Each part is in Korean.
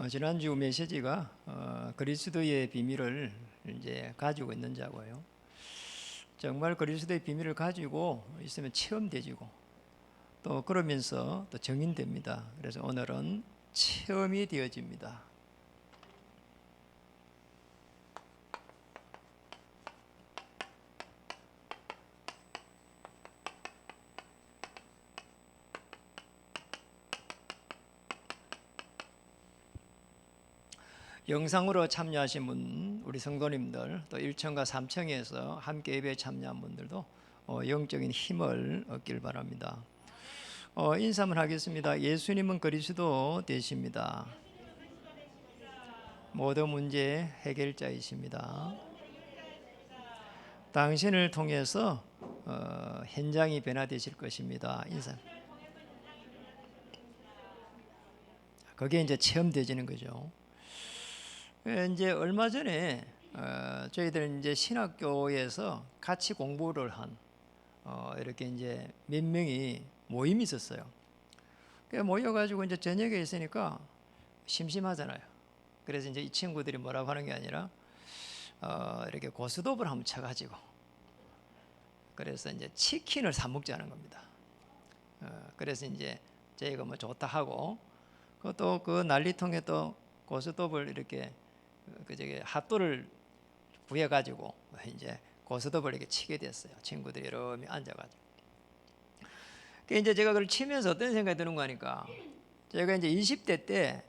지난주 메시지가 그리스도의 비밀을 이제 가지고 있는 자고요. 정말 그리스도의 비밀을 가지고 있으면 체험되지고 또 그러면서 또 정인됩니다. 그래서 오늘은 체험이 되어집니다. 영상으로 참여하신 분, 우리 성도님들, 또 1층과 3층에서 함께 예배에 참여한 분들도 영적인 힘을 얻길 바랍니다. 인사만 하겠습니다. 예수님은 그리스도 되십니다. 모든 문제 해결자이십니다. 당신을 통해서 현장이 변화되실 것입니다. 인사. 그게 이제 체험되지는 거죠. 이제 얼마 전에 저희들 이제 신학교에서 같이 공부를 한 이렇게 이제 몇 명이 모임이 있었어요. 모여가지고 이제 저녁에 있으니까 심심하잖아요. 그래서 이제 이 친구들이 뭐라고 하는 게 아니라 이렇게 고스톱을 한번 쳐가지고 그래서 이제 치킨을 사 먹자는 겁니다. 그래서 이제 저희가 뭐 좋다 하고 또 그 난리통에 또 고스톱을 이렇게 핫도를 구해가지고 이제 고스톱을 이렇게 치게 됐어요. 친구들이 여러 명 앉아가지고. 이제 제가 그걸 치면서 어떤 생각이 드는 거니까 제가 이제 20대 때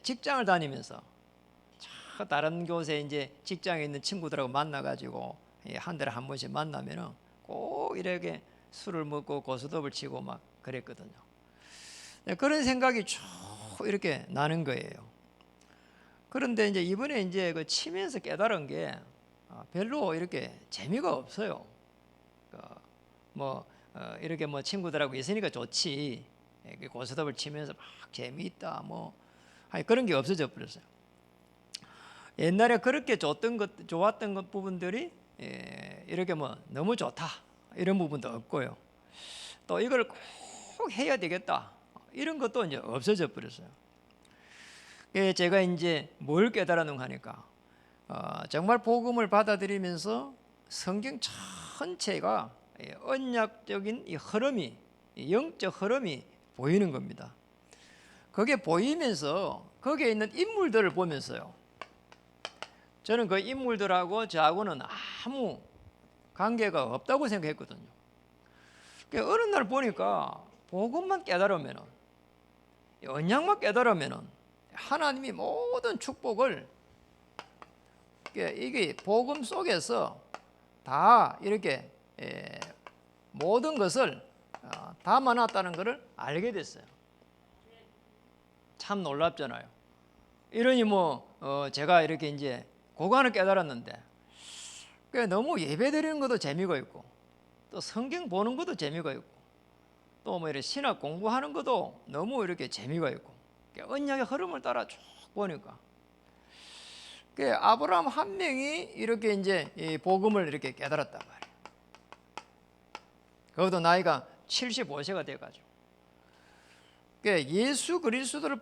직장을 다니면서 다른 곳에 이제 직장에 있는 친구들하고 만나가지고 한 달에 한 번씩 만나면은 꼭 이렇게 술을 먹고 고스톱을 치고 막 그랬거든요. 그런 생각이 쭉 이렇게 나는 거예요. 그런데 이제 이번에 이제 그 치면서 깨달은 게 별로 이렇게 재미가 없어요. 이렇게 뭐 친구들하고 있으니까 좋지. 고스톱을 치면서 막 재미있다 뭐 그런 게 없어져 버렸어요. 옛날에 그렇게 좋았던 것 부분들이 이렇게 뭐 너무 좋다 이런 부분도 없고요. 또 이걸 꼭 해야 되겠다 이런 것도 이제 없어져 버렸어요. 제가 이제 뭘 깨달았는가 하니까 정말 복음을 받아들이면서 성경 전체가 언약적인 이 흐름이, 영적 흐름이 보이는 겁니다. 그게 보이면서 거기에 있는 인물들을 보면서요. 저는 그 인물들하고 저하고는 아무 관계가 없다고 생각했거든요. 어느 날 보니까 복음만 깨달으면은, 언약만 깨달으면은 하나님이 모든 축복을 이게 복음 속에서 다 이렇게 모든 것을 담아놨다는 것을 알게 됐어요. 참 놀랍잖아요. 이러니 제가 이렇게 이제 그간을 깨달았는데 너무 예배 드리는 것도 재미가 있고 또 성경 보는 것도 재미가 있고 또 이렇게 신학 공부하는 것도 너무 이렇게 재미가 있고 언약의 흐름을 따라 쭉 보니까 아브라함 한 명이 이렇게 이제 이 복음을 이렇게 깨달았단 말이에요. 그것도 나이가 75세가 돼가지고 예수 그리스도를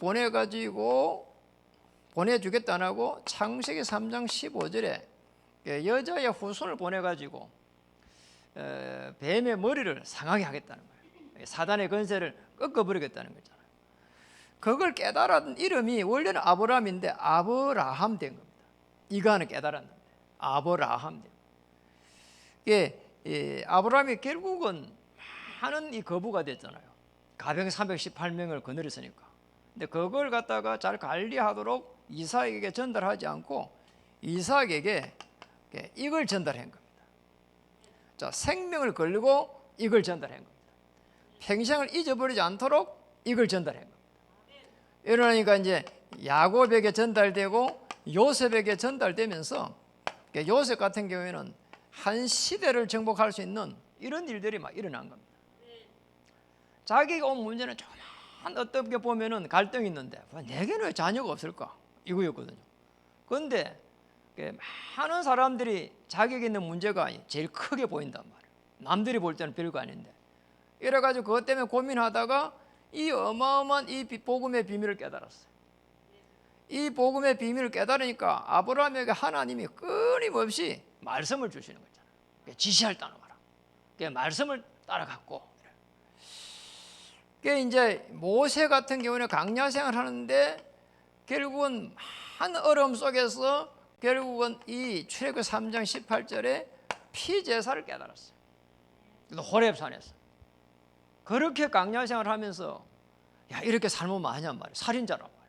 보내주겠다 안 하고 창세기 3장 15절에 여자의 후손을 보내가지고 뱀의 머리를 상하게 하겠다는 거예요. 사단의 권세를 꺾어버리겠다는 거잖아요. 그걸 깨달은 이름이 원래는 아브라함인데 아브라함 된 겁니다. 이간을 깨달았는데 아브라함 된 겁니다. 아브라함이 결국은 많은 이 거부가 됐잖아요. 가병 318명을 거느렸으니까. 근데 그걸 갖다가 잘 관리하도록 이삭에게 전달하지 않고 이삭에게 이걸 전달한 겁니다. 자, 생명을 걸고 이걸 전달한 겁니다. 평생을 잊어버리지 않도록 이걸 전달한 겁니다. 이러니까 이제 야곱에게 전달되고 요셉에게 전달되면서 요셉 같은 경우에는 한 시대를 정복할 수 있는 이런 일들이 막 일어난 겁니다. 자기가 온 문제는 조금 어떻게 보면은 갈등이 있는데 내게는 왜 자녀가 없을까? 이거였거든요. 그런데 많은 사람들이 자기에게 있는 문제가 제일 크게 보인단 말이에요. 남들이 볼 때는 별거 아닌데 이래가지고 그것 때문에 고민하다가 이 어마어마한 이 복음의 비밀을 깨달았어요. 이 복음의 비밀을 깨달으니까 아브라함에게 하나님이 끊임없이 말씀을 주시는 거잖아요. 지시할 따라가라. 말씀을 따라갔고, 이제 모세 같은 경우는 강야 생활을 하는데 결국은 한 어려움 속에서 결국은 이 출애굽 3장 18절에 피제사를 깨달았어요. 호렙산에서. 그렇게 강야 생활을 하면서 야, 이렇게 살면 뭐하냔 말이에요. 살인자란 말이에요.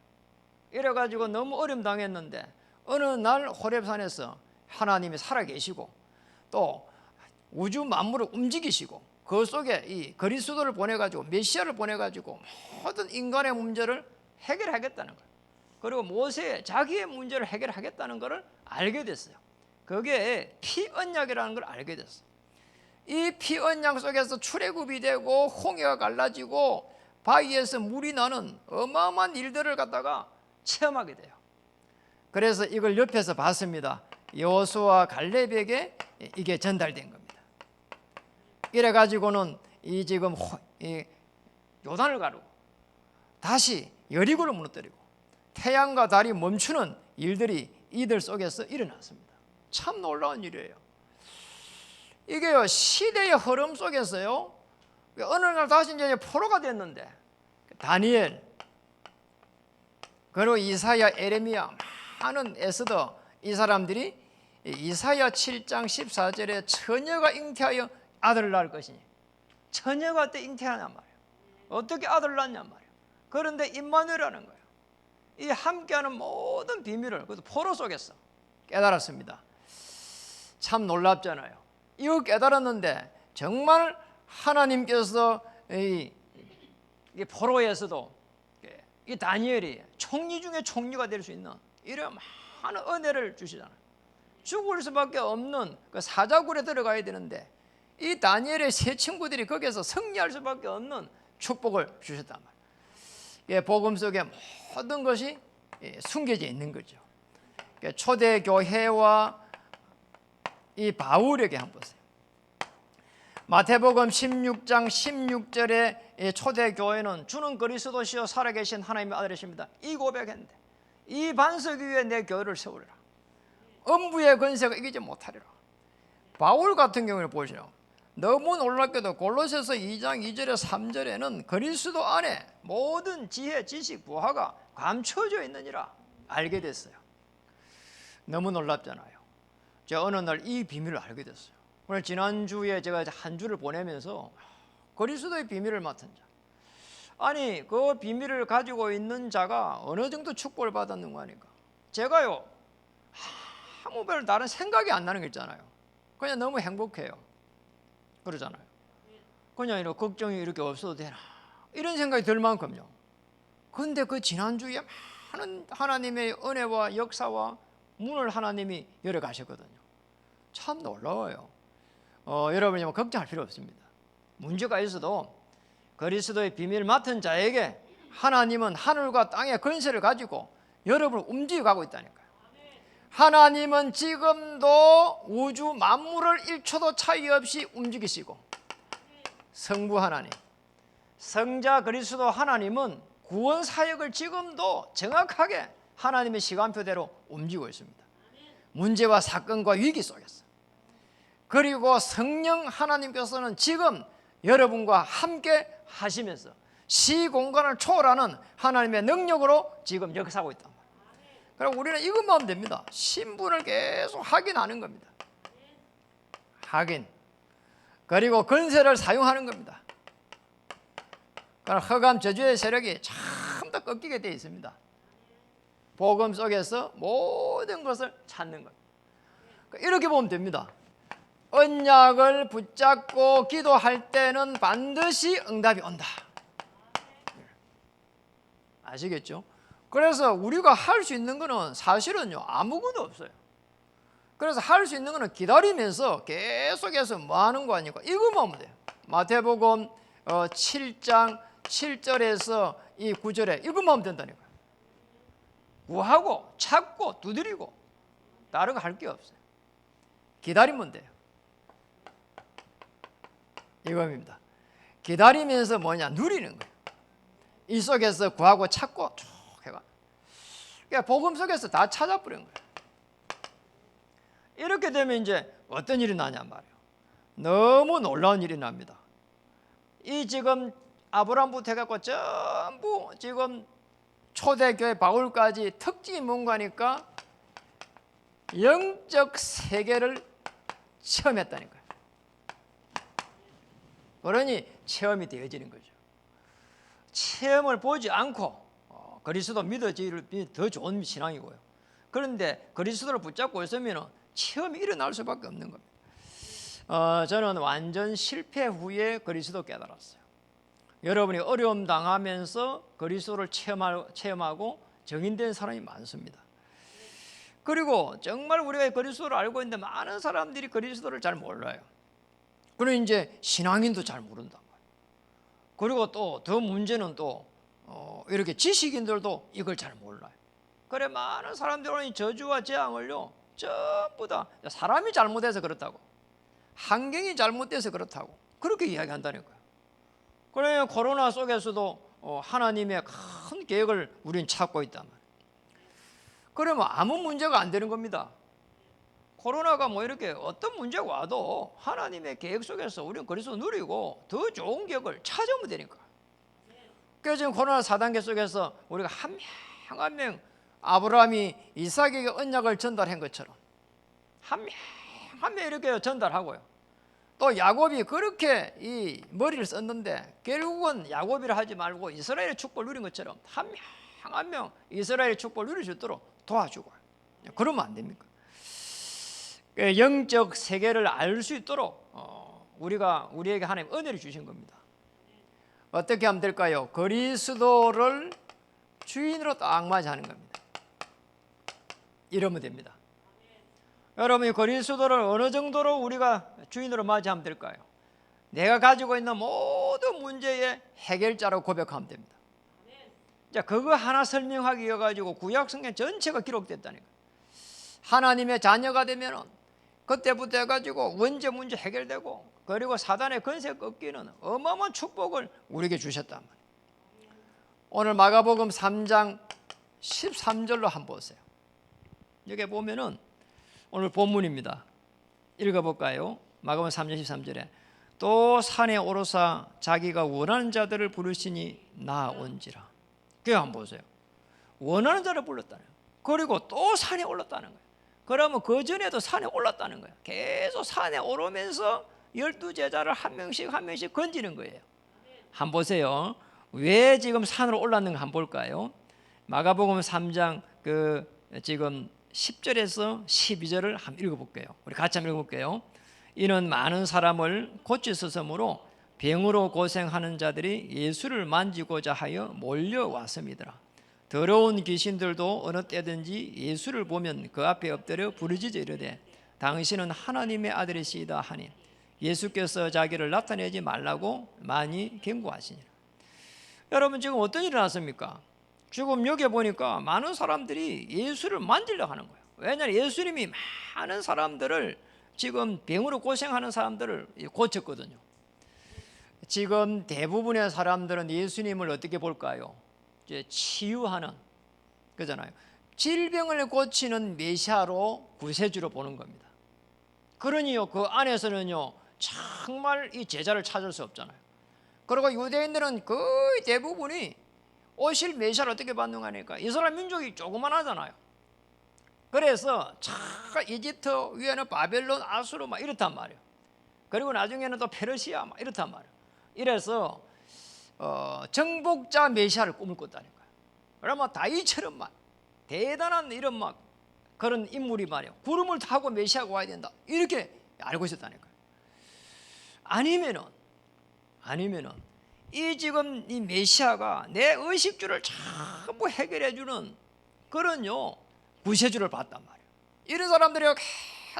이래가지고 너무 어려움 당했는데 어느 날 호렙산에서 하나님이 살아계시고 또 우주 만물을 움직이시고 그 속에 이 그리스도를 보내가지고 메시아를 보내가지고 모든 인간의 문제를 해결하겠다는 거예요. 그리고 모세의 자기의 문제를 해결하겠다는 것을 알게 됐어요. 그게 피언약이라는 걸 알게 됐어요. 이 피언약 속에서 출애굽이 되고 홍해가 갈라지고 바위에서 물이 나는 어마어마한 일들을 갖다가 체험하게 돼요. 그래서 이걸 옆에서 봤습니다. 여호수아 갈렙에게 이게 전달된 겁니다. 이래 가지고는 이 지금 이 요단을 가르고 다시 여리고를 무너뜨리고 태양과 달이 멈추는 일들이 이들 속에서 일어났습니다. 참 놀라운 일이에요. 이게요, 시대의 흐름 속에서요, 어느 날 다시 이제 포로가 됐는데 다니엘 그리고 이사야, 에레미야, 많은 에스더 이 사람들이 이사야 7장 14절에 처녀가 잉태하여 아들을 낳을 것이니, 처녀가 때 잉태하냔 말이에요. 어떻게 아들을 낳냔 말이에요. 그런데 임마누엘이라는 거예요. 이 함께하는 모든 비밀을 그것도 포로 속에서 깨달았습니다. 참 놀랍잖아요. 이거 깨달았는데 정말 하나님께서 이 포로에서도 이 다니엘이 총리 중에 총리가 될 수 있는 이런 많은 은혜를 주시잖아요. 죽을 수밖에 없는 그 사자굴에 들어가야 되는데 이 다니엘의 세 친구들이 거기서 승리할 수밖에 없는 축복을 주셨단 말이에요. 복음 속에 모든 것이 숨겨져 있는 거죠. 초대교회와 이 바울에게 한번 보세요. 마태복음 16장 16절에 초대교회는 주는 그리스도시요 살아계신 하나님의 아들이십니다. 이 고백했는데 이 반석 위에 내 교회를 세우리라. 음부의 권세가 이기지 못하리라. 바울 같은 경우를 보시죠. 너무 놀랍게도 골로새서 2장 2절에 3절에는 그리스도 안에 모든 지혜, 지식, 부하가 감춰져 있느니라 알게 됐어요. 너무 놀랍잖아요. 제가 어느 날 이 비밀을 알게 됐어요. 오늘 지난주에 제가 한 주를 보내면서 그리스도의 비밀을 맡은 자, 아니 그 비밀을 가지고 있는 자가 어느 정도 축복을 받았는가 하니까 제가요 아무 별 다른 생각이 안 나는 게 있잖아요. 그냥 너무 행복해요. 그러잖아요. 그냥 이런 걱정이 이렇게 없어도 되나 이런 생각이 들 만큼요. 그런데 그 지난주에 많은 하나님의 은혜와 역사와 문을 하나님이 열어가셨거든요. 참 놀라워요. 여러분이 뭐 걱정할 필요 없습니다. 문제가 있어도 그리스도의 비밀을 맡은 자에게 하나님은 하늘과 땅의 권세를 가지고 여러분을 움직여가고 있다니까요. 하나님은 지금도 우주 만물을 1초도 차이 없이 움직이시고 성부 하나님, 성자 그리스도 하나님은 구원 사역을 지금도 정확하게 하나님의 시간표대로 움직이고 있습니다. 문제와 사건과 위기 속에서. 그리고 성령 하나님께서는 지금 여러분과 함께 하시면서 시공간을 초월하는 하나님의 능력으로 지금 역사하고 있단 말이에요. 그럼 우리는 이것만 하면 됩니다. 신분을 계속 확인하는 겁니다. 확인. 그리고 권세를 사용하는 겁니다. 그럼 흑암 저주의 세력이 참 더 꺾이게 되어 있습니다. 복음 속에서 모든 것을 찾는 것. 이렇게 보면 됩니다. 언약을 붙잡고 기도할 때는 반드시 응답이 온다. 아시겠죠? 그래서 우리가 할 수 있는 것은 사실은요 아무것도 없어요. 그래서 할 수 있는 것은 기다리면서 계속해서 뭐 하는 거 아니까 이거만 하면 돼요. 마태복음 7장 7절에서 이 9절에 이것만 하면 된다니까요. 구하고 찾고 두드리고 다른 거 할 게 없어요. 기다리면 돼요. 이겁니다. 기다리면서 뭐냐 누리는 거예요. 이 속에서 구하고 찾고 쭉 해가. 그러니까 복음 속에서 다 찾아버린 거예요. 이렇게 되면 이제 어떤 일이 나냔 말이에요. 너무 놀라운 일이 납니다. 이 지금 아브라함부터 해갖고 전부 지금 초대교회 바울까지 특징이 뭔가 하니까 영적 세계를 체험했다니까요. 그러니 체험이 되어지는 거죠. 체험을 보지 않고 그리스도 믿어지기를 더 좋은 신앙이고요. 그런데 그리스도를 붙잡고 있으면 체험이 일어날 수밖에 없는 겁니다. 저는 완전 실패 후에 그리스도 깨달았어요. 여러분이 어려움 당하면서 그리스도를 체험하고 정인된 사람이 많습니다. 그리고 정말 우리가 그리스도를 알고 있는데 많은 사람들이 그리스도를 잘 몰라요. 그리고 이제 신앙인도 잘 모른단 말이에요. 그리고 또 더 문제는 또 이렇게 지식인들도 이걸 잘 몰라요. 그래 많은 사람들은 저주와 재앙을요 전부 다 사람이 잘못해서 그렇다고, 환경이 잘못돼서 그렇다고 그렇게 이야기한다는 거예요. 그래 코로나 속에서도 하나님의 큰 계획을 우리는 찾고 있단 말이에요. 그러면 아무 문제가 안 되는 겁니다. 코로나가 뭐 이렇게 어떤 문제가 와도 하나님의 계획 속에서 우리는 그리스도 누리고 더 좋은 계획을 찾으면 되니까. 그래서 지금 코로나 4단계 속에서 우리가 한 명 한 명 아브라함이 이삭에게 언약을 전달한 것처럼 한 명 한 명 이렇게 전달하고요. 또 야곱이 그렇게 이 머리를 썼는데 결국은 야곱이라 하지 말고 이스라엘의 축복을 누린 것처럼 한 명 한 명 이스라엘의 축복을 누릴 수 있도록 도와주고. 그러면 안 됩니까? 영적 세계를 알 수 있도록 우리에게 하나님 은혜를 주신 겁니다. 어떻게 하면 될까요? 그리스도를 주인으로 딱 맞이하는 겁니다. 이러면 됩니다. 여러분이 그리스도를 어느 정도로 우리가 주인으로 맞이하면 될까요? 내가 가지고 있는 모든 문제의 해결자라고 고백하면 됩니다. 자, 그거 하나 설명하기 위해 가지고 구약 성경 전체가 기록됐다니까. 하나님의 자녀가 되면은 그때부터 해가지고 원죄 문제 해결되고, 그리고 사단의 권세 꺾이는 어마어마한 축복을 우리에게 주셨단 말이에요. 오늘 마가복음 3장 13절로 한번 보세요. 여기 보면은 오늘 본문입니다. 읽어볼까요? 마가복음 3장 13절에 또 산에 오르사 자기가 원하는 자들을 부르시니 나온지라. 그거 한번 보세요. 원하는 자를 불렀다는 거예요. 그리고 또 산에 올랐다는 거예요. 그러면 그 전에도 산에 올랐다는 거예요. 계속 산에 오르면서 12제자를 한 명씩 한 명씩 건지는 거예요. 한번 보세요. 왜 지금 산으로 올랐는가 한번 볼까요? 마가복음 3장 지금 10절에서 12절을 한번 읽어볼게요. 우리 같이 한번 읽어볼게요. 이는 많은 사람을 고치소서므로 병으로 고생하는 자들이 예수를 만지고자 하여 몰려왔습니다. 더러운 귀신들도 어느 때든지 예수를 보면 그 앞에 엎드려 부르짖어 이르되 당신은 하나님의 아들이시다 하니 예수께서 자기를 나타내지 말라고 많이 경고하시니라. 여러분 지금 어떤 일이 났습니까? 지금 여기 보니까 많은 사람들이 예수를 만지려고 하는 거예요. 왜냐하면 예수님이 많은 사람들을 지금 병으로 고생하는 사람들을 고쳤거든요. 지금 대부분의 사람들은 예수님을 어떻게 볼까요? 이제 치유하는 그잖아요. 질병을 고치는 메시아로 구세주로 보는 겁니다. 그러니요 그 안에서는요 정말 이 제자를 찾을 수 없잖아요. 그리고 유대인들은 거의 대부분이 오실 메시아를 어떻게 반응하니까 이스라엘 민족이 조그만하잖아요. 그래서 참 이집트 위에는 바벨론, 아수르 막 이렇단 말이에요. 그리고 나중에는 또 페르시아 막 이렇단 말이에요. 이래서 정복자 메시아를 꿈을 꿨다니까요. 그러면 다윗처럼 막 대단한 이런 막 그런 인물이 말이에요. 구름을 타고 메시아가 와야 된다. 이렇게 알고 있었다니까요. 아니면은 이 지금 이 메시아가 내 의식주를 전부 해결해 주는 그런요 구세주를 봤단 말이에요. 이런 사람들이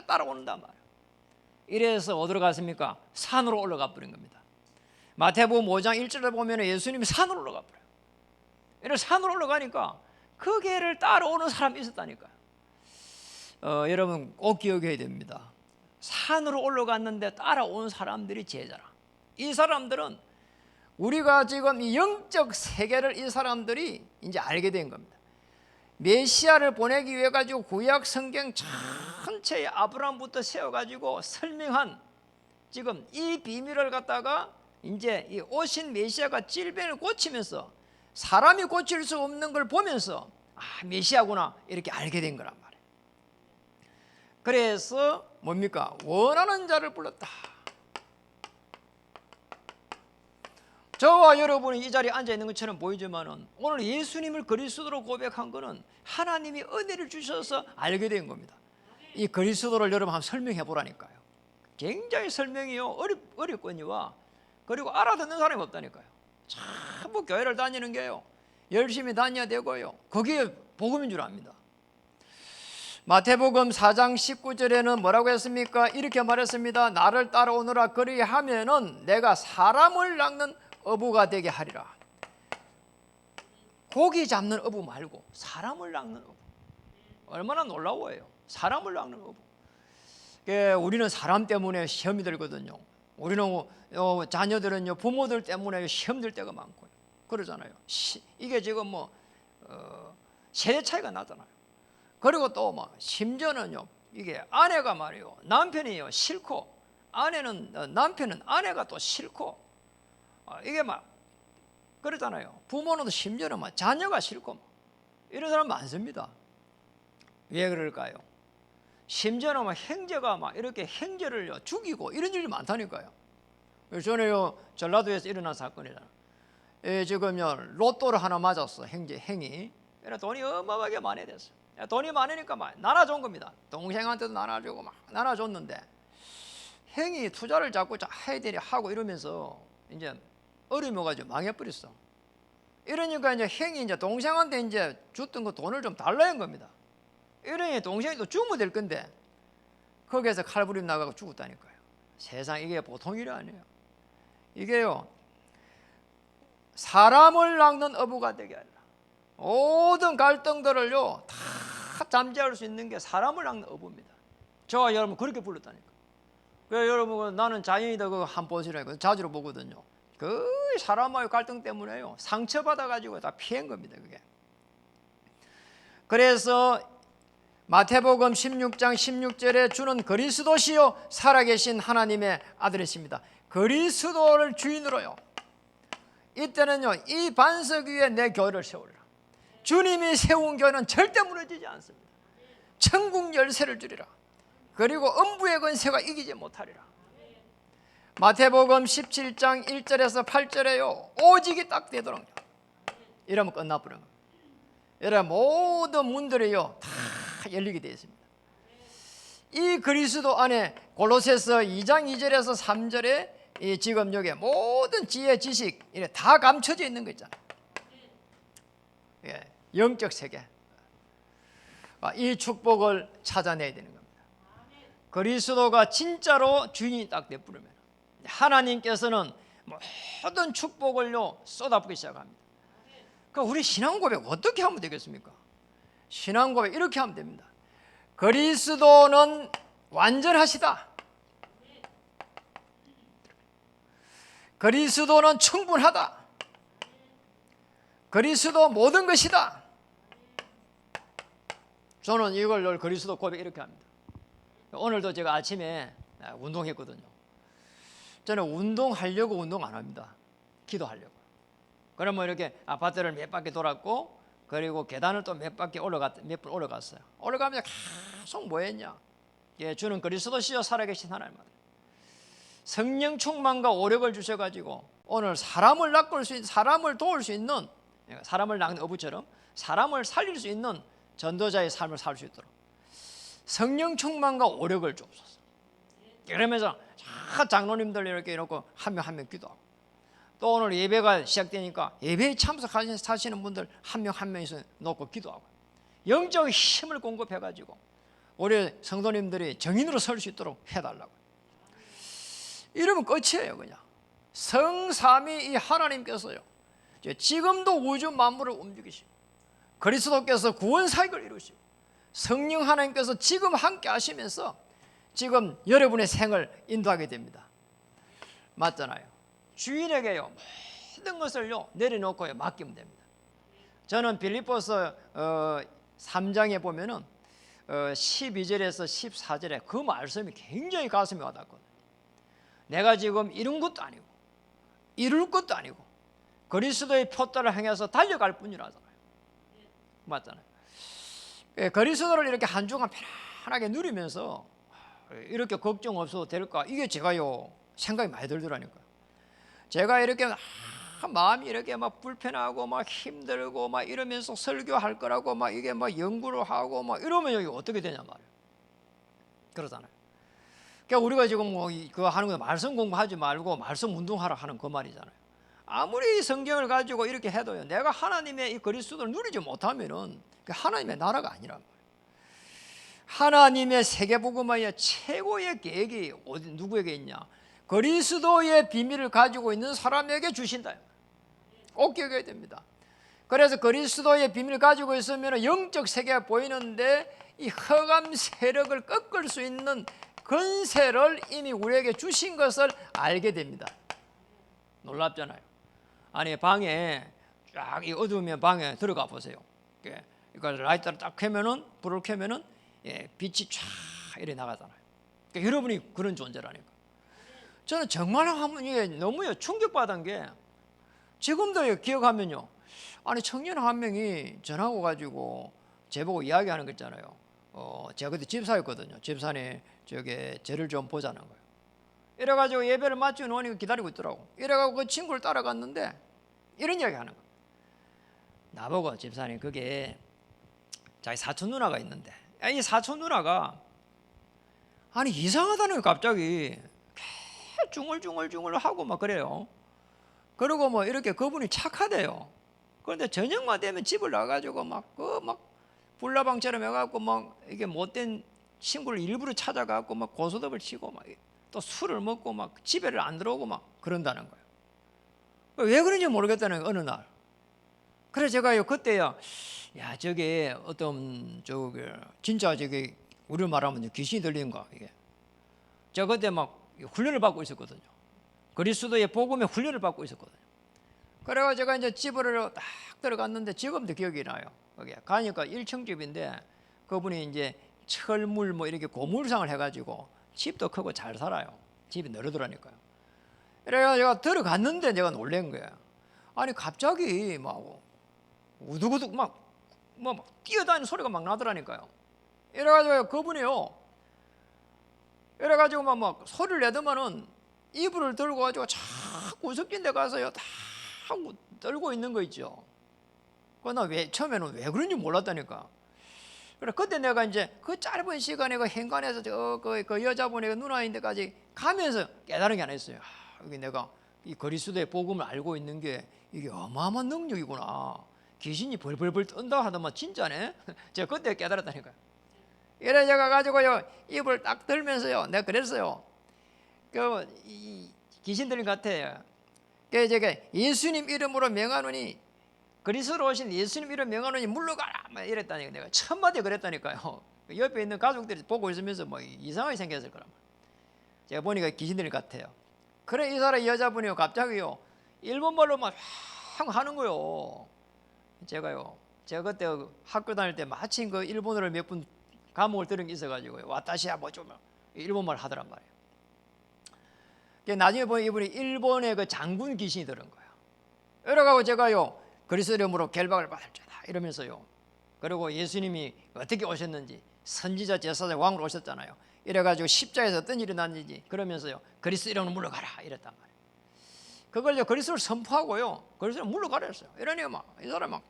따라오는단 말이에요. 이래서 어디로 갔습니까? 산으로 올라가 버린 겁니다. 마태복음 5장 1절에 보면 예수님이 산으로 올라가 버려요. 이래 산으로 올라가니까 그 길을 따라오는 사람이 있었다니까요. 여러분 꼭 기억해야 됩니다. 산으로 올라갔는데 따라온 사람들이 제자라. 이 사람들은 우리가 지금 이 영적 세계를 이 사람들이 이제 알게 된 겁니다. 메시아를 보내기 위해 가지고 구약 성경 전체에 아브라함부터 세워가지고 설명한 지금 이 비밀을 갖다가 이제 이 오신 메시아가 질병을 고치면서 사람이 고칠 수 없는 걸 보면서 메시아구나 이렇게 알게 된 거란 말이에요. 그래서 뭡니까? 원하는 자를 불렀다. 저와 여러분이 이 자리에 앉아 있는 것처럼 보이지만은 오늘 예수님을 그리스도로 고백한 것은 하나님이 은혜를 주셔서 알게 된 겁니다. 이 그리스도를 여러분 한번 설명해 보라니까요. 굉장히 설명이요 어렵거니와 그리고 알아듣는 사람이 없다니까요. 전부 교회를 다니는 게요 열심히 다녀야 되고요 그게 복음인 줄 압니다. 마태복음 4장 19절에는 뭐라고 했습니까? 이렇게 말했습니다. 나를 따라오너라. 그리하면은 내가 사람을 낚는 어부가 되게 하리라. 고기 잡는 어부 말고 사람을 낚는 어부. 얼마나 놀라워요. 사람을 낚는 어부. 우리는 사람 때문에 시험이 들거든요. 우리는 자녀들은요 부모들 때문에 시험 들 때가 많고요. 그러잖아요. 이게 지금 세대 차이가 나잖아요. 그리고 또 심지어는요 이게 아내가 말이요 남편이요 싫고 남편은 아내가 또 싫고 이게 그러잖아요. 부모는 심지어는 자녀가 싫고 이런 사람 많습니다. 왜 그럴까요? 심지어는 형제가 이렇게 형제를 죽이고 이런 일이 많다니까요. 전에요 전라도에서 일어난 사건이잖아요. 지금요 로또를 하나 맞았어. 형이 돈이 어마어마하게 많이 됐어. 돈이 많으니까 나눠준 겁니다. 동생한테도 나눠주고 나눠줬는데 형이 투자를 자꾸 해야 되니 하고 이러면서 이제 어려움이 가지고 망해버렸어. 이러니까 이제 형이 이제 동생한테 이제 줬던 그 돈을 좀 달라는 겁니다. 이러니 동생이 또 죽으면 될 건데 거기에서 칼부림 나가고 죽었다니까요. 세상 이게 보통 일이 아니에요. 이게요 사람을 낚는 어부가 되게 하리라. 모든 갈등들을요 다 잠재울 수 있는 게 사람을 낚는 어부입니다. 저와 여러분 그렇게 불렀다니까. 그래서 여러분 나는 자연이다 그거 한 보시라고 자주 보거든요. 그 사람과의 갈등 때문에요 상처받아 가지고 다 피한 겁니다. 그게. 그래서 마태복음 16장 16절에 주는 그리스도시요 살아계신 하나님의 아들이십니다. 그리스도를 주인으로요 이때는요 이 반석 위에 내 교회를 세우리라. 주님이 세운 교회는 절대 무너지지 않습니다. 천국 열쇠를 주리라. 그리고 음부의 권세가 이기지 못하리라. 마태복음 17장 1절에서 8절에요 오직이 딱 되도록 이러면 끝나버려요. 이런 모든 문들이요 다 열리게 되어 있습니다. 이 그리스도 안에 골로새서 2장 2절에서 3절에 지금 여기 모든 지혜 지식 다 감춰져 있는 거 있잖아요. 영적 세계 이 축복을 찾아내야 되는 겁니다. 그리스도가 진짜로 주인이 딱 되어버리면 하나님께서는 모든 축복을요 쏟아붓기 시작합니다. 그러니까 우리 신앙 고백 어떻게 하면 되겠습니까? 신앙 고백 이렇게 하면 됩니다. 그리스도는 완전하시다. 그리스도는 충분하다. 그리스도 모든 것이다. 저는 이걸 늘 그리스도 고백 이렇게 합니다. 오늘도 제가 아침에 운동했거든요. 저는 운동하려고 운동 안 합니다. 기도하려고. 그러면 이렇게 아파트를 몇 바퀴 돌았고 그리고 계단을 또 몇 바퀴 몇 분 올라갔어요. 올라가면서 계속 뭐 했냐? 주는 그리스도시요 살아계신 하나님 아들. 성령 충만과 오력을 주셔가지고 오늘 사람을 낚을 수 있는, 사람을 도울 수 있는, 사람을 낚는 어부처럼 사람을 살릴 수 있는 전도자의 삶을 살 수 있도록 성령 충만과 오력을 주옵소서. 그러면서 장로님들 이렇게 해놓고 한 명 한 명 기도하고 또 오늘 예배가 시작되니까 예배에 참석하시는 분들 한 명 한 명에서 놓고 기도하고 영적 힘을 공급해가지고 우리 성도님들이 정인으로 설 수 있도록 해달라고. 이러면 끝이에요. 그냥 성삼위 이 하나님께서요 지금도 우주 만물을 움직이시고 그리스도께서 구원 사역을 이루시고 성령 하나님께서 지금 함께 하시면서 지금 여러분의 생을 인도하게 됩니다. 맞잖아요. 주인에게요 모든 것을요 내려놓고요 맡기면 됩니다. 저는 빌립보서 3장에 보면은 12절에서 14절에 그 말씀이 굉장히 가슴에 와닿거든요. 내가 지금 이룬 것도 아니고 이룰 것도 아니고 그리스도의 표대를 향해서 달려갈 뿐이라잖아요. 맞잖아요. 그리스도를 이렇게 한 주간 편안하게 누리면서 이렇게 걱정 없어도 될까? 이게 제가요 생각이 많이 들더라니까요. 제가 이렇게 마음이 이렇게 막 불편하고 막 힘들고 막 이러면서 설교할 거라고 막 이게 막 연구를 하고 막 이러면 여기 어떻게 되냐 말이에요. 그러잖아요. 그러니까 우리가 지금 뭐 그거 하는 거 말씀 공부하지 말고 말씀 운동하라 하는 그 말이잖아요. 아무리 성경을 가지고 이렇게 해도요, 내가 하나님의 이 그리스도를 누리지 못하면은 그 하나님의 나라가 아니란 말이에요. 하나님의 세계복음화의 최고의 계획이 어디 누구에게 있냐? 그리스도의 비밀을 가지고 있는 사람에게 주신다. 꼭 기억해야 됩니다. 그래서 그리스도의 비밀을 가지고 있으면 영적 세계가 보이는데 이 흑암 세력을 꺾을 수 있는 권세를 이미 우리에게 주신 것을 알게 됩니다. 놀랍잖아요. 아니 방에 쫙 이 어두우면 방에 들어가 보세요. 이걸 라이트를 딱 켜면은 불을 켜면은 빛이 쫙 이렇게 나가잖아요. 그러니까 여러분이 그런 존재라니까. 저는 정말 이게 너무 충격받은 게 지금도 기억하면요. 아니 청년 한 명이 전화고 가지고 제보고 이야기하는 거 있잖아요. 제가 그때 집사였거든요. 집사님 저기 저를 좀 보자는 거예요. 이래가지고 예배를 마치고 노니까 기다리고 있더라고. 이래가지고 그 친구를 따라갔는데 이런 이야기 하는 거예요. 나보고 집사님 그게 자기 사촌 누나가 있는데 이 사촌 누나가 아니 이상하다는 거예요. 갑자기 중얼중얼 하고 막 그래요. 그리고 뭐 이렇게 그분이 착하대요. 그런데 저녁만 되면 집을 나가가지고 막 불나방처럼 해갖고 막 이게 못된 친구를 일부러 찾아가고 막 고소득을 치고 막 또 술을 먹고 막 집에를 안 들어오고 막 그런다는 거예요. 왜 그런지 모르겠다는 거예요, 어느 날. 그래서 제가요 그때야 야 저게 어떤 저기 진짜 저기 우리를 말하면 귀신이 들리는 거 이게. 제가 그때 막 훈련을 받고 있었거든요. 그리스도의 복음에 훈련을 받고 있었거든요. 그래가 제가 이제 집으로 딱 들어갔는데 지금도 기억이 나요. 거기 가니까 1층 집인데 그분이 이제 철물 뭐 이렇게 고물상을 해가지고 집도 크고 잘 살아요. 집이 늘어더라니까요. 그래가 제가 들어갔는데 내가 놀란 거예요. 아니 갑자기 막 우두구둑 막 뛰어다니는 소리가 막 나더라니까요. 이래가지고 그분이요. 이래가지고 막 소리를 내더만은 이불을 들고 가지고 자꾸 구석진 데 가서요 다 떨고 있는 거 있죠. 그나 왜 처음에는 왜 그런지 몰랐다니까. 그래 그때 내가 이제 그 짧은 시간에 그 현관에서 그 여자분의 누나인데까지 가면서 깨달은 게 하나 있어요. 여기 내가 이 그리스도의 복음을 알고 있는 게 이게 어마어마한 능력이구나. 귀신이 벌벌벌 떤다 하더만 진짜네. 제가 그때 깨달았다니까요. 이래 제가 가지고요 입을 딱 들면서요 내가 그랬어요. 이 귀신 들린 것 같아요. 그 제가 예수님 이름으로 명하노니 그리스도로 오신 예수님 이름 명하노니 물러가라 막 이랬다니까 내가 첫 마디 그랬다니까요. 옆에 있는 가족들이 보고 있으면서 뭐 이상하게 생겼을 거란 말이에요. 제가 보니까 귀신 들린 것 같아요. 그래 이 사람 여자분이요 갑자기요 일본말로 막 하는 거요. 제가 그때 학교 다닐 때 마침 그 일본어를 몇 분 과목을 들은 게 있어가지고요 와타시야 뭐 좀 일본말 하더란 말이에요. 나중에 보니 이분이 일본의 그 장군 귀신이 들은 거예요. 이래가지고 제가요 그리스도 이름으로 결박을 받을 자다 이러면서요. 그리고 예수님이 어떻게 오셨는지 선지자 제사장 왕으로 오셨잖아요. 이래가지고 십자가에서 어떤 일이 났는지 그러면서요 그리스도 이름으로 물러가라 이랬단 말이에요. 그걸 그리스도를 선포하고요 그리스도를 물러가라 했어요. 이러니까 막 이 사람 막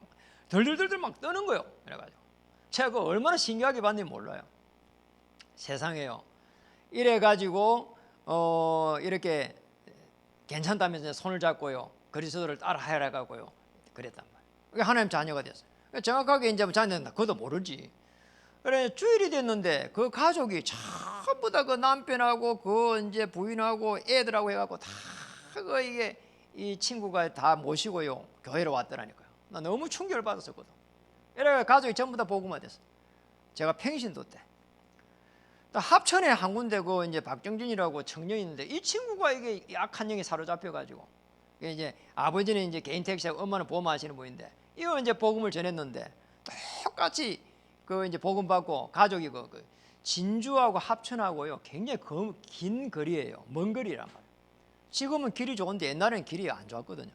덜덜덜 막 떠는 거예요. 그래가지고 제가 그 얼마나 신기하게 봤는지 몰라요. 세상에요 이래가지고 이렇게 괜찮다면서 손을 잡고요 그리스도를 따라 해라가고요 그랬단 말이에요. 하나님 자녀가 됐어요. 정확하게 이제 자녀는 그것도 모르지. 그래 주일이 됐는데 그 가족이 전부 다 그 남편하고 그 이제 부인하고 애들하고 해갖고 다 그 이게 이 친구가 다 모시고요 교회로 왔더라니까요. 나 너무 충격을 받았었거든. 이래 가족이 전부 다 복음화 됐어. 제가 평신도 때. 합천에 한 군데 그 이제 박정진이라고 청년인데 이 친구가 이게 약한 영에 사로잡혀가지고 이제 아버지는 이제 개인 택시하고 엄마는 보험하시는 분인데 이거 이제 복음을 전했는데 똑같이 그 이제 복음 받고 가족이 그 진주하고 합천하고요 굉장히 긴 거리예요. 먼 거리란 말이에요. 지금은 길이 좋은데 옛날에는 길이 안 좋았거든요.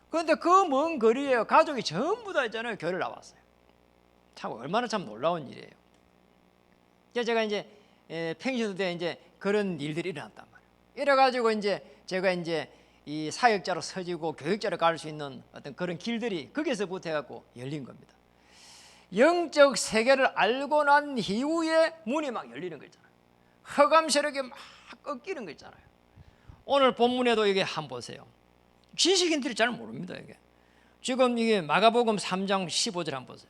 그런데 그 먼 거리에 가족이 전부 다 있잖아요. 교회를 나왔어요. 참 얼마나 참 놀라운 일이에요. 제가 이제 펜션 때 이제 그런 일들이 일어났단 말이에요. 이래가지고 이제 제가 이제 이 사역자로 서지고 교육자로 갈 수 있는 어떤 그런 길들이 거기서부터 해갖고 열린 겁니다. 영적 세계를 알고 난 이후에 문이 막 열리는 거 있잖아요. 허감 세력이 막 꺾이는 거 있잖아요. 오늘 본문에도 이게 한번 보세요. 지식인들이 잘 모릅니다. 이게 지금 이게 마가복음 3장 15절 한번 보세요.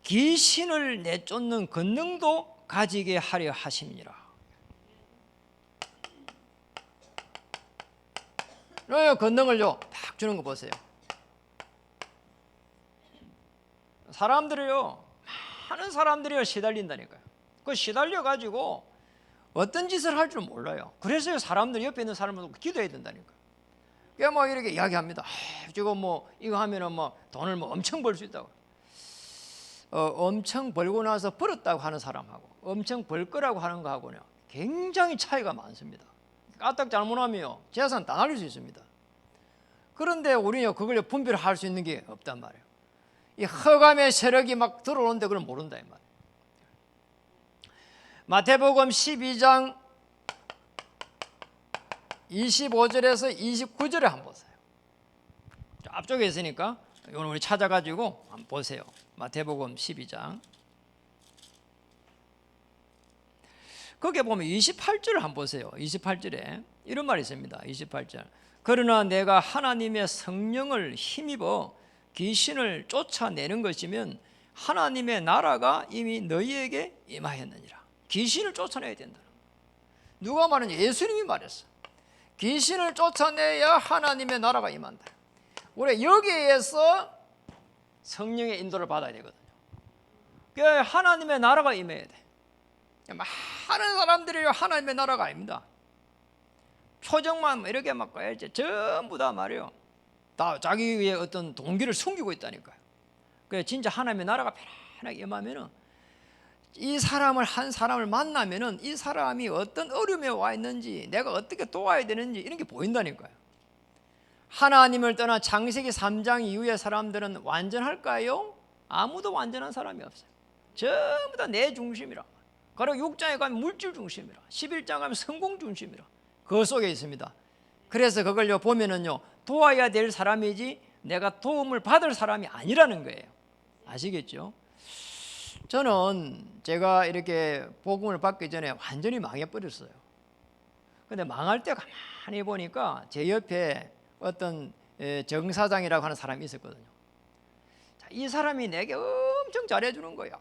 귀신을 내쫓는 권능도 가지게 하려 하심이니라. 권능을요 딱 주는 거 보세요. 사람들이요 많은 사람들이요 시달린다니까요. 그 시달려 가지고 어떤 짓을 할 줄 몰라요. 그래서 사람들 옆에 있는 사람들 기도해야 된다니까요. 그냥 막 이렇게 이야기합니다. 지금 뭐 이거 하면은 뭐 돈을 뭐 엄청 벌 수 있다고. 엄청 벌고 나서 벌었다고 하는 사람하고 엄청 벌 거라고 하는 거하고는 굉장히 차이가 많습니다. 까딱 잘못하면 재산 다 날릴 수 있습니다. 그런데 우리는 그걸 분별할 수 있는 게 없단 말이에요. 이 허감의 세력이 막 들어오는데 그걸 모른다 이 말이에요. 마태복음 12장 25절에서 29절에 한번 보세요. 앞쪽에 있으니까 이건 우리 찾아가지고 한번 보세요. 마태복음 12장 거기에 보면 28절을 한번 보세요. 28절에 이런 말이 있습니다. 28절 그러나 내가 하나님의 성령을 힘입어 귀신을 쫓아내는 것이면 하나님의 나라가 이미 너희에게 임하였느니라. 귀신을 쫓아내야 된다. 누가 말하냐? 예수님이 말했어. 귀신을 쫓아내야 하나님의 나라가 임한다. 우리 여기에서 성령의 인도를 받아야 되거든요. 그러니까 하나님의 나라가 임해야 돼. 많은 사람들이 하나님의 나라가 아닙니다. 표정만 이렇게 막 가야지 전부 다 말이에요. 다 자기의 어떤 동기를 숨기고 있다니까요. 그래서 진짜 하나님의 나라가 편하게 임하면은 이 사람을 한 사람을 만나면은 이 사람이 어떤 어려움에 와 있는지 내가 어떻게 도와야 되는지 이런 게 보인다니까요. 하나님을 떠나 창세기 3장 이후의 사람들은 완전할까요? 아무도 완전한 사람이 없어요. 전부 다 내 중심이라. 그리고 6장에 가면 물질 중심이라. 11장 가면 성공 중심이라. 그 속에 있습니다. 그래서 그걸요 보면은요 도와야 될 사람이지 내가 도움을 받을 사람이 아니라는 거예요. 아시겠죠? 저는 제가 이렇게 복음을 받기 전에 완전히 망해버렸어요. 근데 망할 때 가만히 보니까 제 옆에 어떤 정사장이라고 하는 사람이 있었거든요. 자, 이 사람이 내게 엄청 잘해주는 거야.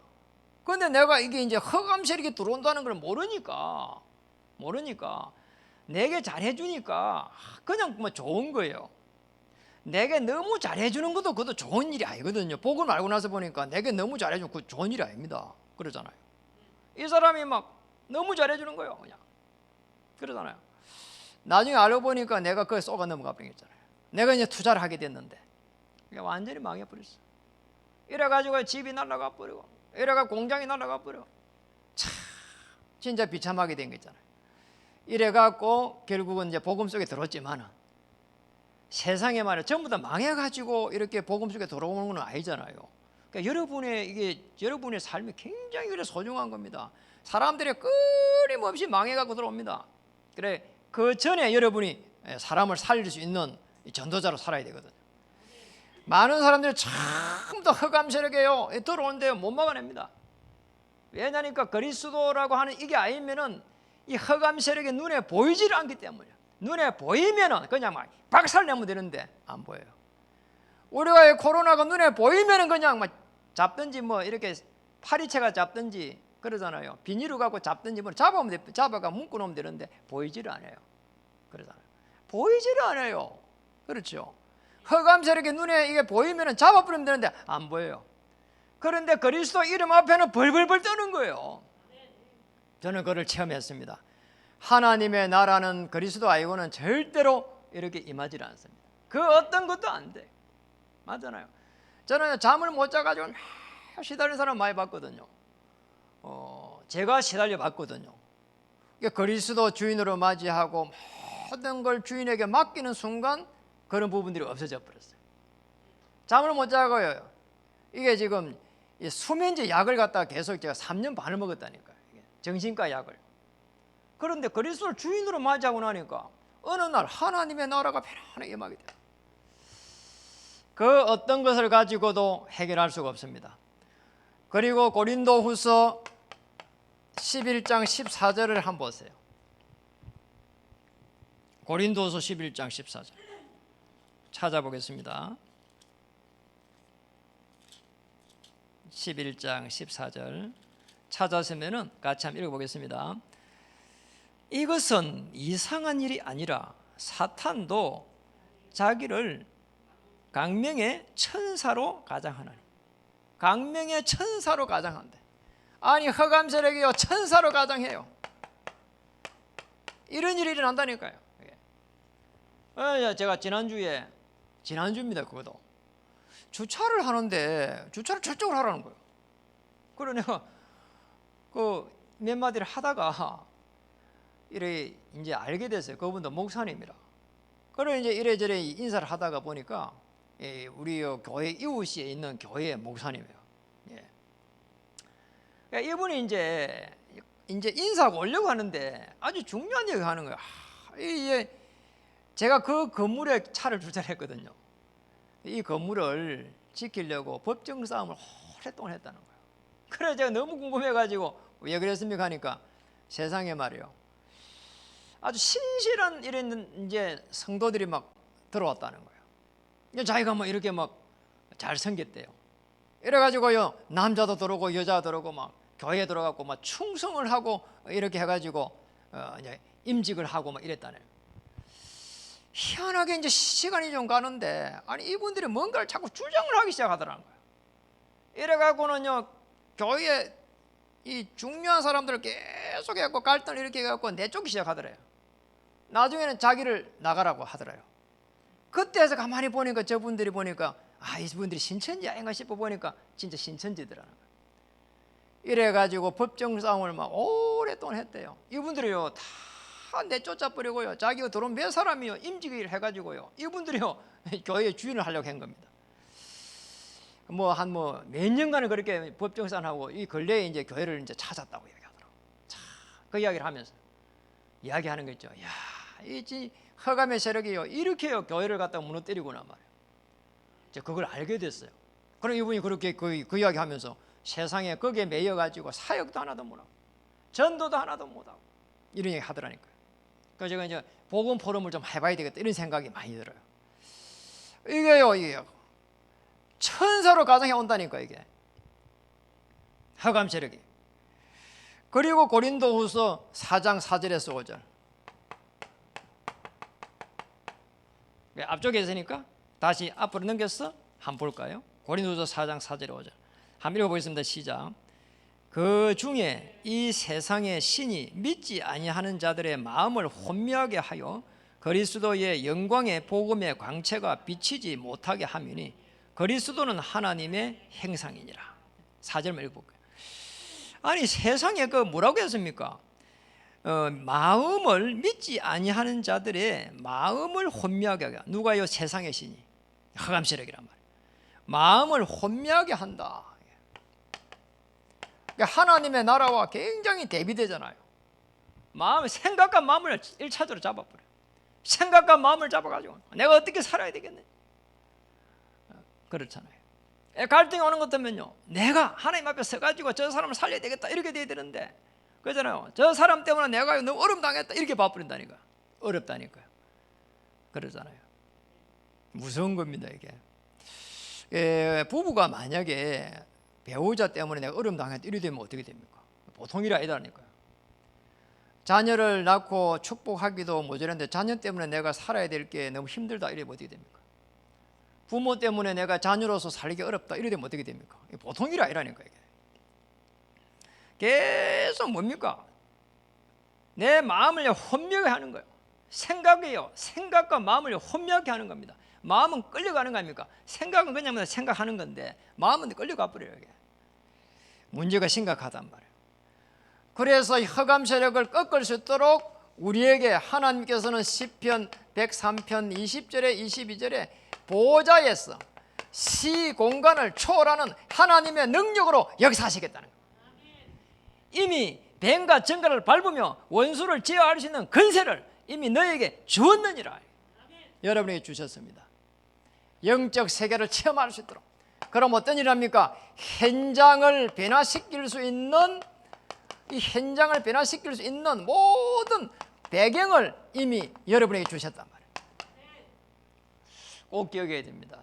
근데 내가 이게 이제 허감 세력이 들어온다는 걸 모르니까 내게 잘해주니까 그냥 뭐 좋은 거예요. 내게 너무 잘해주는 것도 그것도 좋은 일이 아니거든요. 복음을 알고 나서 보니까 내게 너무 잘해주면 그거 좋은 일이 아닙니다. 그러잖아요. 이 사람이 막 너무 잘해주는 거예요. 그냥 그러잖아요. 나중에 알고 보니까 내가 그걸 쏘가 넘어가 버렸잖아요. 내가 이제 투자를 하게 됐는데 완전히 망해버렸어. 이래가지고 집이 날아가 버리고 이래가 공장이 날아가 버려. 참 진짜 비참하게 된 거 있잖아요. 이래갖고 결국은 이제 복음 속에 들었지만은 세상에 말이야 전부 다 망해가지고 이렇게 복음 속에 들어오는 건 아니잖아요. 그러니까 여러분의 삶이 굉장히 그래 소중한 겁니다. 사람들이 끊임없이 망해가고 들어옵니다. 그래 그 전에 여러분이 사람을 살릴 수 있는 전도자로 살아야 되거든요. 많은 사람들이 전부 다 허감 세력이에요. 들어오는데 못 막아냅니다. 왜냐니까 그리스도라고 하는 이게 아니면은 이 허감 세력이 눈에 보이지를 않기 때문이에요. 눈에 보이면은 그냥 막 박살내면 되는데 안 보여요. 우리가 이 코로나가 눈에 보이면은 그냥 막 잡든지 뭐 이렇게 파리채가 잡든지 그러잖아요. 비닐을 갖고 잡든지 뭐 잡아가 묶어 놓으면 되는데 보이지를 않아요. 그러잖아요. 보이지를 않아요. 그렇죠. 허감 세력이 눈에 이게 보이면은 잡아버리면 되는데 안 보여요. 그런데 그리스도 이름 앞에는 벌벌벌 떠는 거예요. 저는 그걸 체험했습니다. 하나님의 나라는 그리스도 아니고는 절대로 이렇게 임하지 않습니다. 그 어떤 것도 안 돼. 맞잖아요. 저는 잠을 못 자가지고 시달리는 사람 많이 봤거든요. 제가 시달려 봤거든요. 그리스도 주인으로 맞이하고 모든 걸 주인에게 맡기는 순간 그런 부분들이 없어져 버렸어요. 잠을 못 자고요. 이게 지금 수면제 약을 갖다가 계속 제가 3년 반을 먹었다니까요. 정신과 약을. 그런데 그리스도를 주인으로 맞이하고 나니까 어느 날 하나님의 나라가 편안하게 임하게 돼요. 그 어떤 것을 가지고도 해결할 수가 없습니다. 그리고 고린도후서 11장 14절을 한번 보세요. 고린도후서 11장 14절 찾아보겠습니다. 11장 14절 찾았으면 같이 한번 읽어보겠습니다. 이것은 이상한 일이 아니라 사탄도 자기를 강명의 천사로 가장하나니. 강명의 천사로 가장한대. 아니 흑암 세력이요 천사로 가장해요. 이런 일이 일어난다니까요. 제가 지난주입니다. 그것도 주차를 하는데 주차를 저쪽으로 하라는 거예요. 그래 내가 몇 마디를 하다가 이래 이제 알게 됐어요. 그분도 목사님이라. 그래 이제 이래저래 인사를 하다가 보니까 우리 교회 이웃에 있는 교회 목사님이에요. 그러니까 이분이 이제 인사하고 오려고 하는데 아주 중요한 얘기 하는 거예요. 제가 그 건물에 차를 주차했거든요. 이 건물을 지키려고 법정 싸움을 오랫동안 했다는 거예요. 그래서 제가 너무 궁금해가지고 왜 그랬습니까 하니까 세상에 말이요. 아주 신실한 이런 이제 성도들이 막 들어왔다는 거예요. 자기가 뭐 이렇게 막 잘 생겼대요. 이래가지고요 남자도 들어오고 여자도 들어오고 막 교회에 들어가고 막 충성을 하고 이렇게 해가지고 이제 임직을 하고 막 이랬다네요. 희한하게 이제 시간이 좀 가는데 아니 이분들이 뭔가를 자꾸 주장을 하기 시작하더라는 거예요. 이래갖고는요 교회에 이 중요한 사람들을 계속 해갖고 갈등을 이렇게 해갖고 내쫓기 시작하더래요. 나중에는 자기를 나가라고 하더래요. 그때서 가만히 보니까 저분들이 보니까 이분들이 신천지 아닌가 싶어 보니까 진짜 신천지더라는 거예요. 이래가지고 법정 싸움을 막 오랫동안 했대요. 이분들이요 다 내쫓아버리고요 자기가 들어온 몇 사람이요 임직을 해가지고요 이분들이요 교회의 주인을 하려고 한 겁니다. 한 몇 년간을 그렇게 법정 싸움하고 이 근래에 이제 교회를 이제 찾았다고 얘기하더라고요. 그 이야기를 하면서 이야기하는 거 있죠. 이 허감의 세력이요 이렇게요 교회를 갖다가 무너뜨리구나 말이에요. 이제 그걸 알게 됐어요. 그럼 이분이 그렇게 그 이야기 하면서 세상에 거기에 매여가지고 사역도 하나도 못하고 전도도 하나도 못하고 이런 얘기 하더라니까요. 그래서 제가 이제 복음 포럼을 좀 해봐야 되겠다 이런 생각이 많이 들어요. 이게 천사로 가정해 온다니까 이게 허감 세력이. 그리고 고린도후서 4장 4절에서 5절 앞쪽에 있으니까 다시 앞으로 넘겼어? 한번 볼까요? 고린도후서 4장 4절에 5절 한번 읽어보겠습니다. 시작. 그 중에 이 세상의 신이 믿지 아니하는 자들의 마음을 혼미하게 하여 그리스도의 영광의 복음의 광채가 비치지 못하게 하미니 그리스도는 하나님의 형상이니라. 4절만 읽어볼까요? 아니 세상에 뭐라고 했습니까? 마음을 믿지 아니하는 자들의 마음을 혼미하게 하게. 누가요? 세상의 신이 흑암 세력이란 말이에요. 마음을 혼미하게 한다. 하나님의 나라와 굉장히 대비되잖아요. 생각과 마음을 1차적으로 잡아버려요. 생각과 마음을 잡아가지고 내가 어떻게 살아야 되겠네. 그렇잖아요. 갈등이 오는 것 같으면요 내가 하나님 앞에 서가지고 저 사람을 살려야 되겠다 이렇게 돼야 되는데 그러잖아요. 저 사람 때문에 내가 너무 어려움 당했다 이렇게 봐버린다니까. 어렵다니까요. 그러잖아요. 무서운 겁니다 이게. 부부가 만약에 배우자 때문에 내가 어려움 당했다 이렇게 되면 어떻게 됩니까? 보통 일이 아니다니까요. 자녀를 낳고 축복하기도 모자란데 자녀 때문에 내가 살아야 될 게 너무 힘들다 이러면 어떻게 됩니까? 부모 때문에 내가 자녀로서 살기 어렵다 이러면 어떻게 됩니까? 보통 일이 아니라니까 이게. 계속 뭡니까? 내 마음을 혼미하게 하는 거예요. 생각과 마음을 혼미하게 하는 겁니다. 마음은 끌려가는 거 아닙니까? 생각은 그냥 생각하는 건데 마음은 끌려가 버려요 이게. 문제가 심각하단 말이에요. 그래서 흑암 세력을 꺾을 수 있도록 우리에게 하나님께서는 시편 103편 20절에 22절에 보좌에서 시공간을 초월하는 하나님의 능력으로 역사하시겠다는 거예요. 이미 뱀과 정갈을 밟으며 원수를 제어할 수 있는 권세를 이미 너에게 주었느니라. 여러분에게 주셨습니다. 영적 세계를 체험할 수 있도록. 그럼 어떤 일 합니까? 현장을 변화시킬 수 있는, 이 현장을 변화시킬 수 있는 모든 배경을 이미 여러분에게 주셨단 말이에요. 꼭 기억해야 됩니다.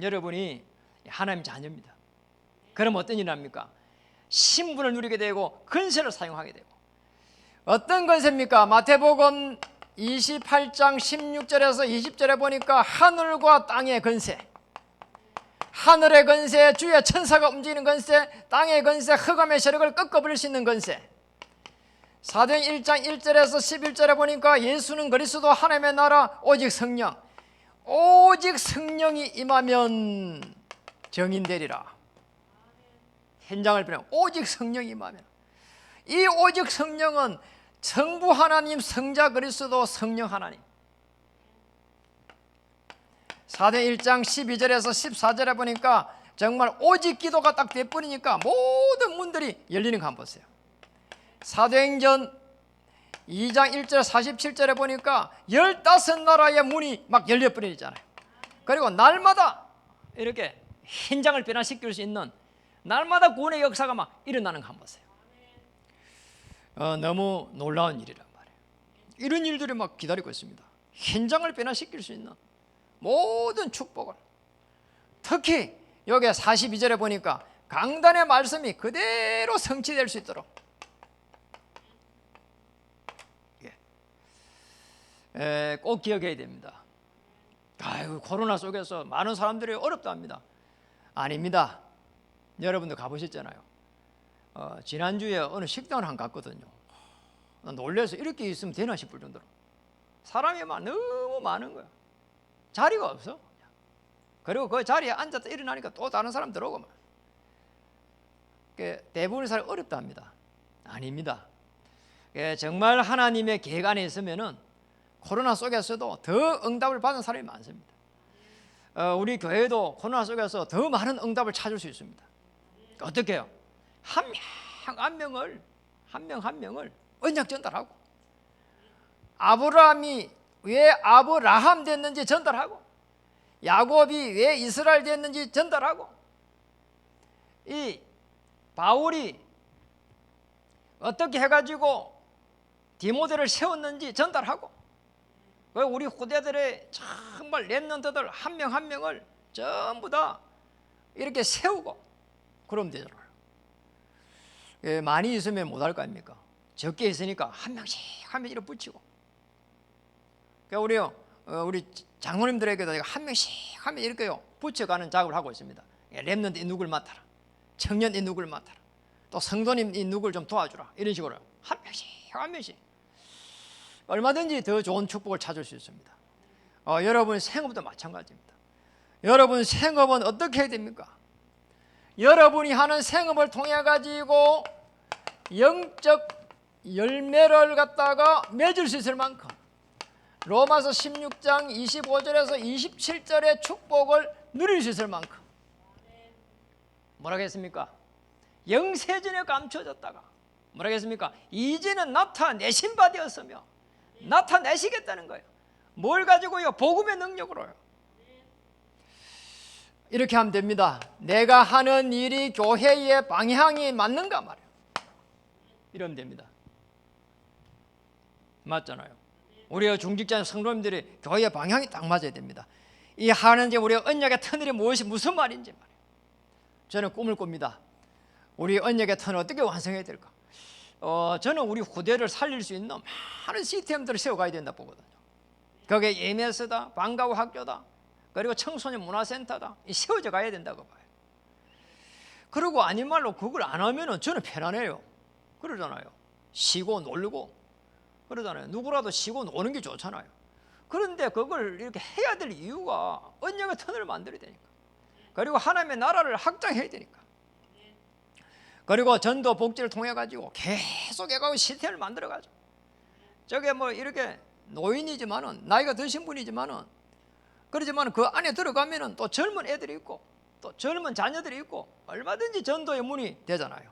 여러분이 하나님 자녀입니다. 그럼 어떤 일 합니까? 신분을 누리게 되고 권세를 사용하게 되고. 어떤 권세입니까? 마태복음 28장 16절에서 20절에 보니까 하늘과 땅의 권세, 하늘의 권세, 주의 천사가 움직이는 권세, 땅의 권세, 흑암의 세력을 꺾어버릴 수 있는 권세. 사도행 1장 1절에서 11절에 보니까 예수는 그리스도 하나님의 나라 오직 성령, 오직 성령이 임하면 정인되리라. 현장을 변하고 오직 성령이 임하면, 이 오직 성령은 성부 하나님, 성자 그리스도, 성령 하나님. 사도행 1장 12절에서 14절에 보니까 정말 오직 기도가 딱 돼버리니까 모든 문들이 열리는 거 한번 보세요. 사도행전 2장 1절 47절에 보니까 15나라의 문이 막 열려버리잖아요. 그리고 날마다 이렇게 현장을 변화시킬 수 있는, 날마다 구원의 역사가 막 일어나는 거 한번 보세요. 너무 놀라운 일이란 말이에요. 이런 일들이 막 기다리고 있습니다. 현장을 변화시킬 수 있는 모든 축복을. 특히 여기 42절에 보니까 강단의 말씀이 그대로 성취될 수 있도록, 꼭 기억해야 됩니다. 아이고, 코로나 속에서 많은 사람들이 어렵다 합니다. 아닙니다. 여러분도 가보셨잖아요. 지난주에 어느 식당을 한 갔거든요. 놀라서 이렇게 있으면 되나 싶을 정도로 사람이 너무 많은 거야. 자리가 없어. 그리고 그 자리에 앉았다 일어나니까 또 다른 사람 들어오고 막. 대부분의 사람이 어렵다 합니다. 아닙니다. 정말 하나님의 계획 안에 있으면은 코로나 속에서도 더 응답을 받은 사람이 많습니다. 우리 교회도 코로나 속에서 더 많은 응답을 찾을 수 있습니다. 어떻게 해요? 한 명 한 명을 언약 전달하고, 아브라함이 왜 아브라함 됐는지 전달하고, 야곱이 왜 이스라엘 됐는지 전달하고, 이 바울이 어떻게 해가지고 디모데를 세웠는지 전달하고, 우리 후대들의 정말 렘넌트들 한 명 한 명을 전부 다 이렇게 세우고 그러면 되잖아요. 많이 있으면 못할 거 아닙니까? 적게 있으니까 한 명씩 한 명 이렇게 붙이고. 우리 장로님들에게도 한 명씩 한 명 이렇게요 붙여가는 작업을 하고 있습니다. 렘넌트 이 누굴 맡아라, 청년 이 누굴 맡아라, 또 성도님 이 누굴 좀 도와주라, 이런 식으로 한 명씩 한 명씩 얼마든지 더 좋은 축복을 찾을 수 있습니다. 여러분 생업도 마찬가지입니다. 여러분 생업은 어떻게 해야 됩니까? 여러분이 하는 생업을 통해 가지고 영적 열매를 갖다가 맺을 수 있을 만큼, 로마서 16장 25절에서 27절의 축복을 누릴 수 있을 만큼, 뭐라고 했습니까? 영세전에 감춰졌다가 뭐라고 했습니까? 이제는 나타내신 바 되었으며 나타내시겠다는 거예요. 뭘 가지고요? 복음의 능력으로요. 이렇게 하면 됩니다. 내가 하는 일이 교회의 방향이 맞는가 말이에요. 이러면 됩니다. 맞잖아요. 우리 중직자 성도님들이 교회의 방향이 딱 맞아야 됩니다. 이 하는 우리 언약의 터널이 무슨 말인지 말이에요. 저는 꿈을 꿉니다. 우리 언약의 터널 어떻게 완성해야 될까? 저는 우리 후대를 살릴 수 있는 많은 시스템들을 세워가야 된다 보거든요. 그게 EMS다, 방과후 학교다, 그리고 청소년 문화센터다, 세워져 가야 된다고 봐요. 그리고 아닌 말로 그걸 안 하면은 저는 편안해요. 그러잖아요. 쉬고 놀고 그러잖아요. 누구라도 쉬고 노는 게 좋잖아요. 그런데 그걸 이렇게 해야 될 이유가 언약의 터널을 만들어야 되니까, 그리고 하나님의 나라를 확장해야 되니까. 그리고 전도 복지를 통해 가지고 계속 해가고 시스템을 만들어 가지고, 저게 뭐 이렇게 노인이지만은 나이가 드신 분이지만은, 그러지만 그 안에 들어가면은 또 젊은 애들이 있고 또 젊은 자녀들이 있고 얼마든지 전도의 문이 되잖아요.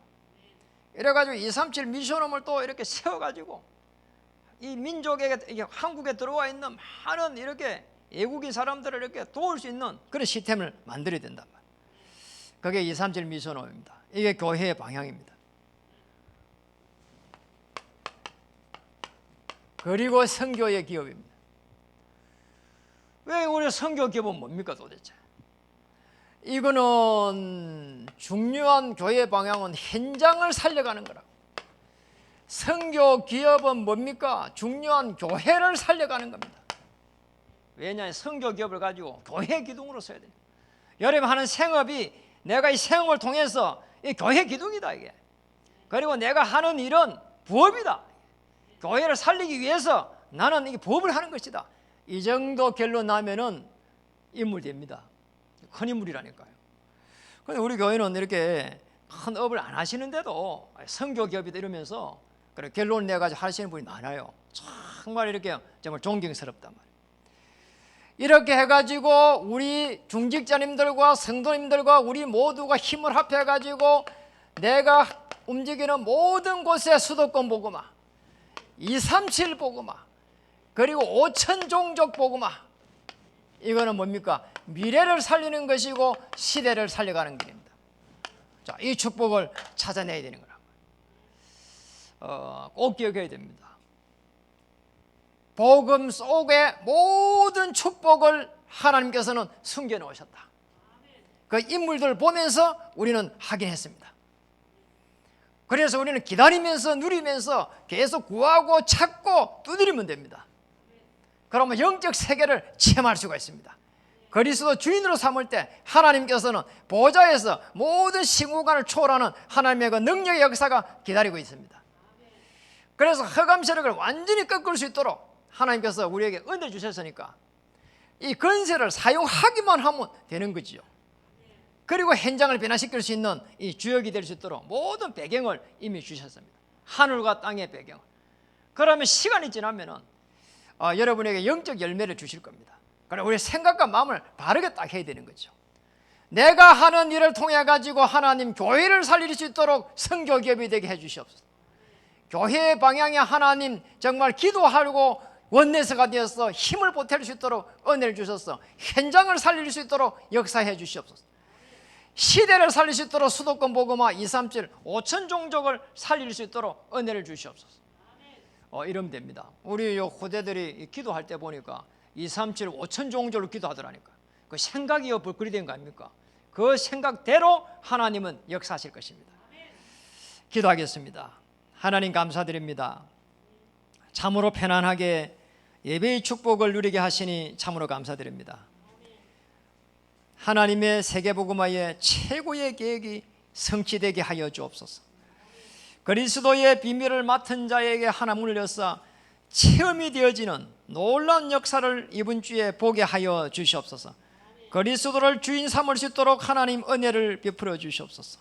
이래가지고 237 미션홈을 또 이렇게 세워가지고 이 민족에게, 이게 한국에 들어와 있는 많은 이렇게 외국인 사람들을 이렇게 도울 수 있는 그런 시스템을 만들어야 된단 말이에요. 그게 237 미션홈입니다. 이게 교회의 방향입니다. 그리고 선교의 기업입니다. 왜 우리 선교 기업은 뭡니까 도대체? 이거는 중요한 교회 방향은 현장을 살려가는 거라고. 선교 기업은 뭡니까? 중요한 교회를 살려가는 겁니다. 왜냐하면 선교 기업을 가지고 교회 기둥으로 써야 돼요. 여러분 하는 생업이 내가 이 생업을 통해서 이 교회 기둥이다 이게. 그리고 내가 하는 일은 부업이다. 교회를 살리기 위해서 나는 이 부업을 하는 것이다. 이 정도 결론 나면은 인물됩니다. 큰 인물이라니까요. 그런데 우리 교회는 이렇게 큰 업을 안 하시는데도 선교 기업이다 이러면서 그런 결론을 내가지고 하시는 분이 많아요. 정말 이렇게 정말 존경스럽단 말이에요. 이렇게 해가지고 우리 중직자님들과 성도님들과 우리 모두가 힘을 합해가지고 내가 움직이는 모든 곳에 수도권 복음화, 237 복음화, 그리고 5천 종족 복음화, 이거는 뭡니까? 미래를 살리는 것이고 시대를 살려가는 길입니다. 자, 이 축복을 찾아내야 되는 거라고요. 꼭 기억해야 됩니다. 복음 속에 모든 축복을 하나님께서는 숨겨 놓으셨다. 그 인물들 보면서 우리는 확인했습니다. 그래서 우리는 기다리면서 누리면서 계속 구하고 찾고 두드리면 됩니다. 그러면 영적 세계를 체험할 수가 있습니다. 그리스도 주인으로 삼을 때 하나님께서는 보좌에서 모든 시공간을 초월하는 하나님의 그 능력의 역사가 기다리고 있습니다. 그래서 흑암 세력을 완전히 꺾을 수 있도록 하나님께서 우리에게 은혜 주셨으니까 이 권세를 사용하기만 하면 되는 거지요. 그리고 현장을 변화시킬 수 있는 이 주역이 될 수 있도록 모든 배경을 이미 주셨습니다. 하늘과 땅의 배경. 그러면 시간이 지나면은 여러분에게 영적 열매를 주실 겁니다. 그럼 우리 생각과 마음을 바르게 딱 해야 되는 거죠. 내가 하는 일을 통해 가지고 하나님 교회를 살릴 수 있도록 선교 기업이 되게 해 주시옵소서. 교회의 방향에 하나님 정말 기도하고 원내서가 되어서 힘을 보탤 수 있도록 은혜를 주셔서 현장을 살릴 수 있도록 역사해 주시옵소서. 시대를 살릴 수 있도록 수도권 복음화 237 5천 종족을 살릴 수 있도록 은혜를 주시옵소서. 이러면 됩니다. 우리 요 후대들이 기도할 때 보니까 237 5천 종족을 기도하더라니까. 그 생각이 불거리 된 거 아닙니까? 그 생각대로 하나님은 역사하실 것입니다. 기도하겠습니다. 하나님 감사드립니다. 참으로 편안하게 예배의 축복을 누리게 하시니 참으로 감사드립니다. 하나님의 세계복음화의 최고의 계획이 성취되게 하여 주옵소서. 그리스도의 비밀을 맡은 자에게 하나님을 여사 체험이 되어지는 놀라운 역사를 이번 주에 보게 하여 주시옵소서. 그리스도를 주인 삼을 수 있도록 하나님 은혜를 베풀어 주시옵소서.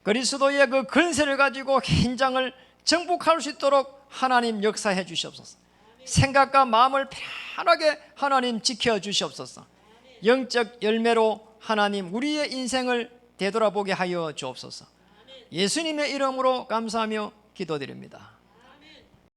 그리스도의 그 권세를 가지고 현장을 정복할 수 있도록 하나님 역사해 주시옵소서. 생각과 마음을 편하게 하나님 지켜 주시옵소서. 영적 열매로 하나님 우리의 인생을 되돌아보게 하여 주옵소서. 예수님의 이름으로 감사하며 기도드립니다.